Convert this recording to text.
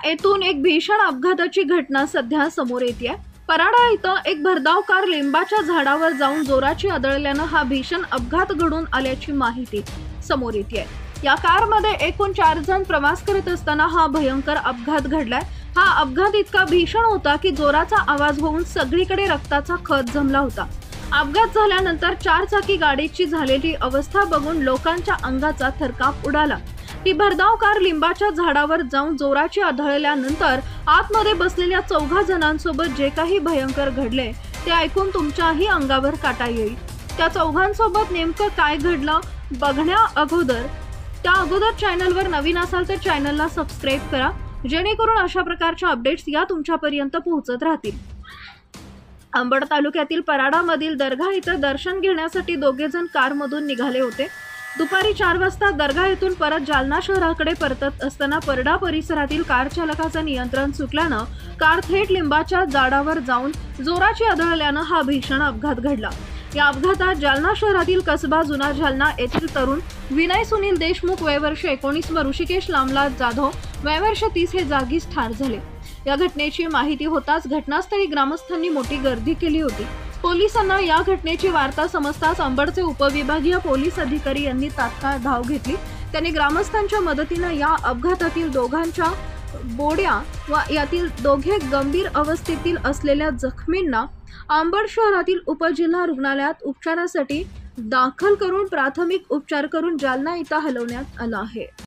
येथून एक भीषण अपघाताची घटना सध्या समोर येते। पराडा इथं एक भरधाव कार लिंबाच्या झाडावर जाऊन जोराची आदळल्यानं हा भीषण अपघात घडून आल्याची माहिती समोर येते। या कारमध्ये एकूण 4 जण प्रवास करत असताना हा भयंकर अपघात घडलाय। हा अपघात इतका भीषण होता की जोराचा आवाज होऊन सगळीकडे रक्ताचा खच जमला होता। अपघात झाल्यानंतर 4 चाकी गाडीची झालेली अवस्था बघून लोकांच्या अंगाचा थरकाप उडाला। ही भरधाव कार लिंबाच्या झाडावर जाऊन जोराची आदळल्यानंतर आतमध्ये बसलेल्या 14 जणांसोबत जे काही भयंकर घडले ते ऐकून तुमच्याही अंगावर काटा येईल। त्या 14 नेमकं काय घडलं बघण्या अगोदर चॅनलवर नवीन असाल तर चॅनलला सबस्क्राइब करा, जेणेकरून अशा प्रकारच्या अपडेट्स या तुमच्यापर्यंत पोहोचत राहतील। अंबड तालुक्यातील पराडामधील दर्गा इथं दर्शन घेण्यासाठी 2 जण कारमधून निघाले होते। दुपारी 4 वाजता दर्गा येथून परत जालना शहराकडे परतत असताना परडा परिसरातील कार चालकाचं नियंत्रण सुटल्यानं कार थेट लिंबाच्या झाडावर जाऊन जोराची आदळल्यानं हा भीषण अपघात घडला। या अपघातात जालना शहरातील कसबा जुना जालना येथील तरुण विनय सुनील देशमुख वय वर्ष 19 व ऋषिकेश लामलाल जाधव वय वर्ष 30 हे जागीच ठार झाले। या घटनेची माहिती होताच घटनास्थळी ग्रामस्थांनी मोठी गर्दी केली होती। पोलिसांना या घटनेची वार्ता समजताच अंबडचे उपविभागीय पोलीस अधिकारी यांनी तात्काळ धाव घेतली। त्यांनी ग्रामस्थांच्या मदतीने या अपघातातील दोघांच्या बोड्या व यातील दोघे गंभीर अवस्थेतील असलेल्या जखमींना अंबड शहरातील उपजिल्हा रुग्णालयात उपचारासाठी दाखल करून प्राथमिक उपचार करून जालना इथं हलवण्यात आलं आहे।